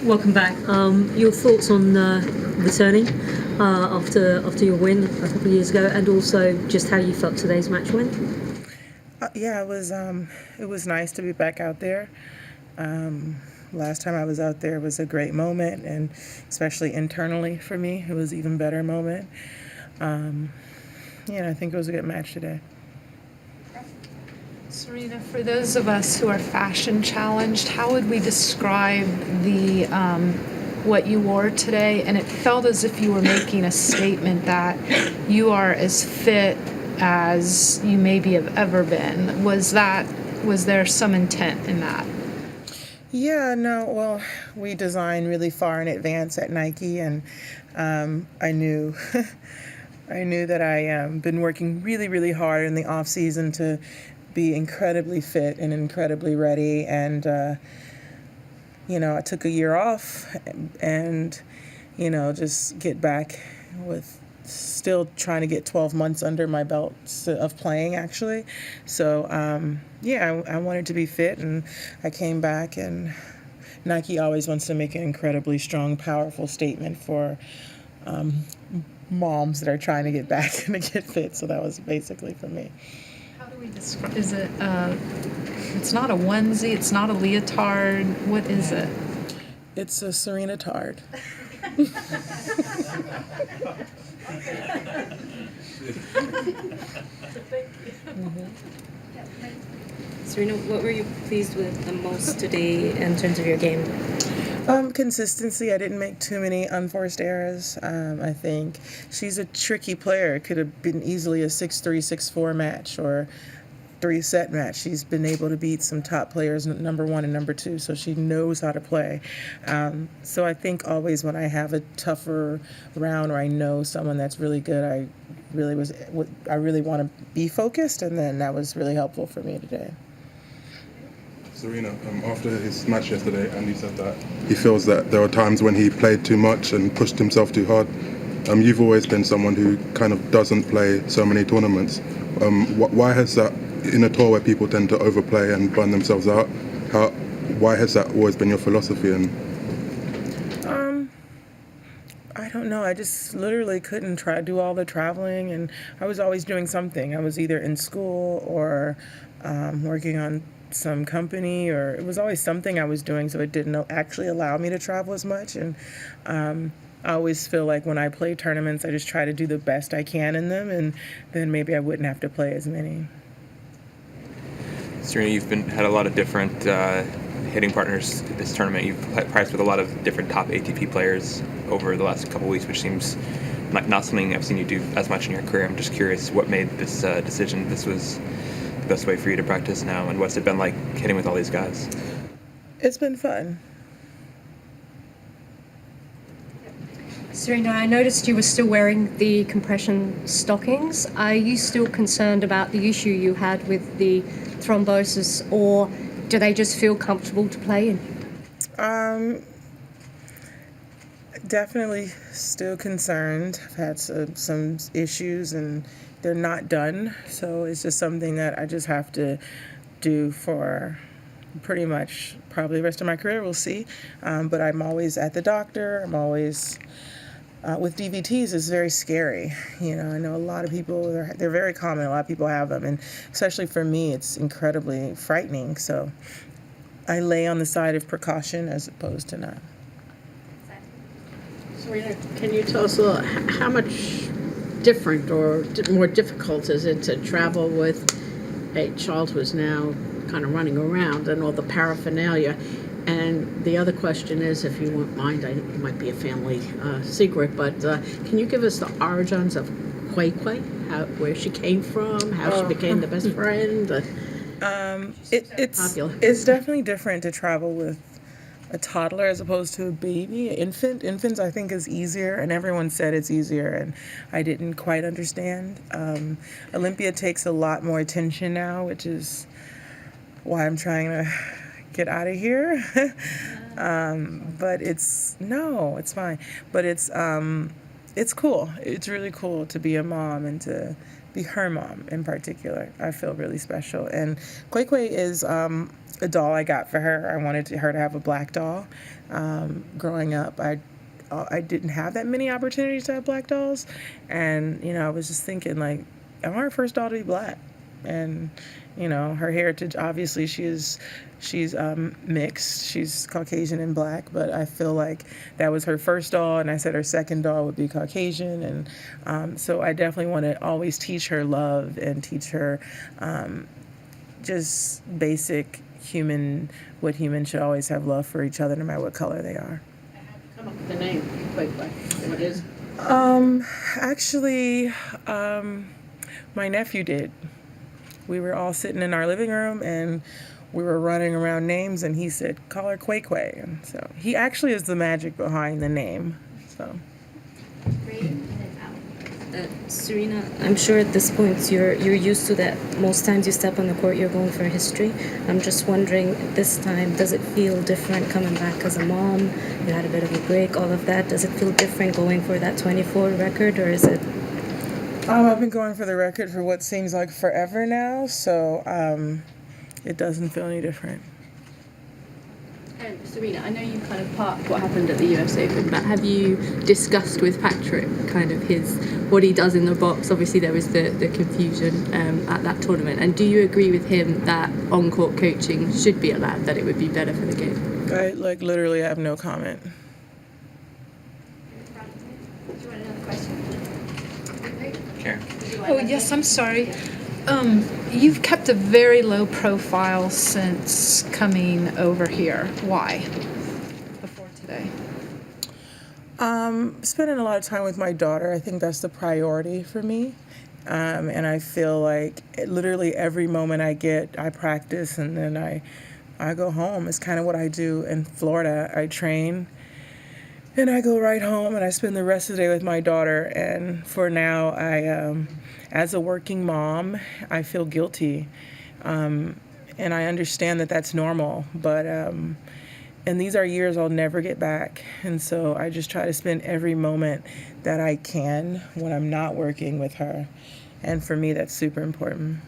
Welcome back. Your thoughts on returning after your win a couple of years ago, and also just how you felt today's match went? Yeah, it was nice to be back out there. Last time I was out there was a great moment, and especially internally for me, it was an even better moment. Yeah, I think it was a good match today. Serena, for those of us who are fashion challenged, how would we describe the what you wore today? And it felt as if you were making a statement that you are as fit as you maybe have ever been. Was there some intent in that? Yeah, no, well, we design really far in advance at Nike, and I knew I knew that I been working really, really hard in the off season to be incredibly fit and incredibly ready. And I took a year off and just get back with still trying to get 12 months under my belt of playing, actually. So I wanted to be fit, and I came back, and Nike always wants to make an incredibly strong, powerful statement for moms that are trying to get back and to get fit. So that was basically for me. How do we describe? Is it? It's not a onesie. It's not a leotard. What is it? It's a Serena Tard. Serena, what were you pleased with the most today in terms of your game? Consistency. I didn't make too many unforced errors. I think she's a tricky player. It could have been easily a 6-3, 6-4 match or 3-set match. She's been able to beat some top players, number 1 and number 2, so she knows how to play. So I think always when I have a tougher round or I know someone that's really good, I really want to be focused, and then that was really helpful for me today. Serena, after his match yesterday, Andy said that he feels that there were times when he played too much and pushed himself too hard. You've always been someone who kind of doesn't play so many tournaments. Why has that, in a tour where people tend to overplay and burn themselves out, why has that always been your philosophy? I don't know. I just literally couldn't do all the traveling, and I was always doing something. I was either in school or working on some company, or it was always something I was doing, so it didn't actually allow me to travel as much. And I always feel like when I play tournaments, I just try to do the best I can in them, and then maybe I wouldn't have to play as many. Serena, you've had a lot of different hitting partners this tournament. You've practiced with a lot of different top ATP players over the last couple of weeks, which seems not something I've seen you do as much in your career. I'm just curious what made this decision. This was the best way for you to practice now, and what's it been like hitting with all these guys? It's been fun. Serena, I noticed you were still wearing the compression stockings. Are you still concerned about the issue you had with the thrombosis, or do they just feel comfortable to play in? Definitely still concerned. I've had some issues, and they're not done. So it's just something that I just have to do for pretty much probably the rest of my career. We'll see. But I'm always at the doctor. I'm always... with DVTs, it's very scary. I know a lot of people, they're very common. A lot of people have them. And especially for me, it's incredibly frightening. So I lay on the side of precaution as opposed to not. Serena, can you tell us a little, how much different or more difficult is it to travel with a child who's now kind of running around and all the paraphernalia? And the other question is, if you won't mind, it might be a family secret, but can you give us the origins of Quay Quay, where she came from, how she became the best friend? It's definitely different to travel with a toddler as opposed to a baby. Infants, I think, is easier, and everyone said it's easier, and I didn't quite understand. Olympia takes a lot more attention now, which is why I'm trying to get out of here. But it's fine. But it's cool. It's really cool to be a mom and to her mom in particular. I feel really special. And Quay Quay is a doll I got for her. I wanted her to have a black doll. Growing up, I didn't have that many opportunities to have black dolls, and I was just thinking, like, I want her first doll to be black. And her heritage, obviously she's mixed. She's Caucasian and black, but I feel like that was her first doll, and I said her second doll would be Caucasian. And so I definitely want to always teach her love and teach her just basic what humans should always have: love for each other no matter what color they are. Come up with the name. Wait, what is? Actually, my nephew did. We were all sitting in our living room and we were running around names, and he said, "Call her Quay Quay." And so he actually is the magic behind the name. So. Serena, I'm sure at this point you're used to that. Most times you step on the court, you're going for history. I'm just wondering, this time, does it feel different coming back as a mom? You had a bit of a break, all of that. Does it feel different going for that 24 record, or is it? I've been going for the record for what seems like forever now, so it doesn't feel any different. Serena, I know you kind of parked what happened at the US Open, but have you discussed with Patrick kind of what he does in the box? Obviously there was the confusion at that tournament, and do you agree with him that on-court coaching should be allowed, that it would be better for the game? I literally have no comment. Karen. Oh, yes, I'm sorry. You've kept a very low profile since coming over here. Why? Before today? Spending a lot of time with my daughter. I think that's the priority for me. And I feel like literally every moment I get, I practice, and then I go home. It's kind of what I do in Florida. I train, and I go right home, and I spend the rest of the day with my daughter. And for now, as a working mom, I feel guilty. And I understand that that's normal, but and these are years I'll never get back. And so I just try to spend every moment that I can when I'm not working with her. And for me, that's super important.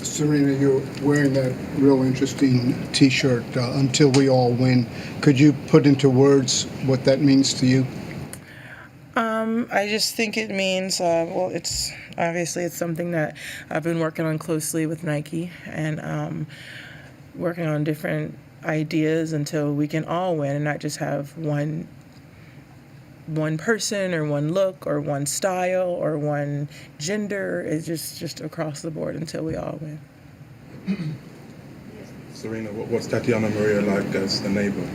Serena, you're wearing that real interesting T-shirt, Until We All Win. Could you put into words what that means to you? I just think it means, it's obviously it's something that I've been working on closely with Nike, and working on different ideas until we can all win and not just have one person or one look or one style or one gender. It's just across the board until we all win. Serena, what's Tatiana Maria like as a neighbor?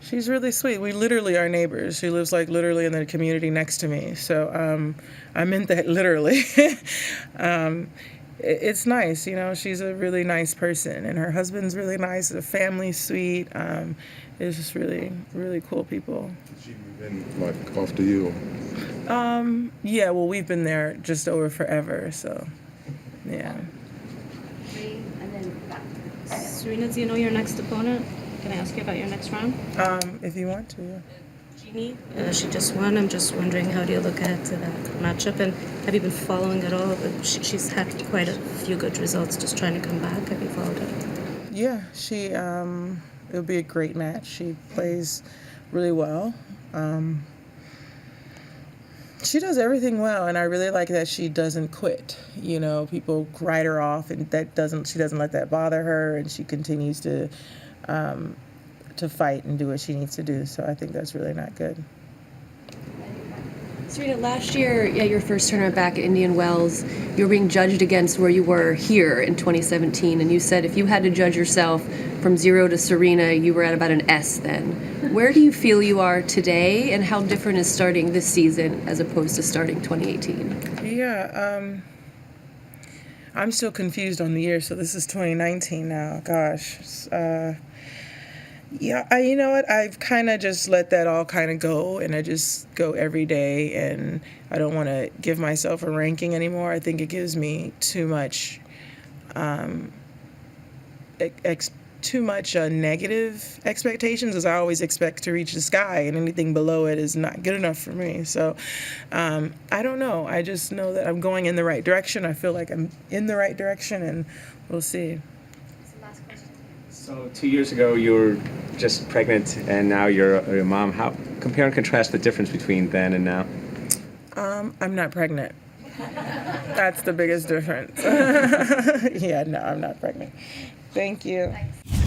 She's really sweet. We literally are neighbors. She lives literally in the community next to me. So I meant that literally. It's nice, she's a really nice person, and her husband's really nice. The family's sweet. It's just really, really cool people. Did she move in after you? Yeah, well, we've been there just over forever, so yeah. Serena, do you know your next opponent? Can I ask you about your next round? If you want to, yeah. Jeannie, she just won. I'm just wondering, how do you look ahead to that matchup? And have you been following it all? She's had quite a few good results just trying to come back. Have you followed it? Yeah, it'll be a great match. She plays really well. She does everything well, and I really like that she doesn't quit. People write her off, and she doesn't let that bother her, and she continues to fight and do what she needs to do. So I think that's really not good. Serena, last year, your first tournament back at Indian Wells, you were being judged against where you were here in 2017, and you said if you had to judge yourself from 0 to Serena, you were at about an S then. Where do you feel you are today, and how different is starting this season as opposed to starting 2018? Yeah, I'm still confused on the year, so this is 2019 now. Gosh. Yeah, you know what? I've kind of just let that all kind of go, and I just go every day, and I don't want to give myself a ranking anymore. I think it gives me too much too much negative expectations, as I always expect to reach the sky, and anything below it is not good enough for me. So I don't know. I just know that I'm going in the right direction. I feel like I'm in the right direction, and we'll see. So 2 years ago, you were just pregnant, and now you're a mom. How compare and contrast the difference between then and now? I'm not pregnant. That's the biggest difference. Yeah, no, I'm not pregnant. Thank you. Thanks.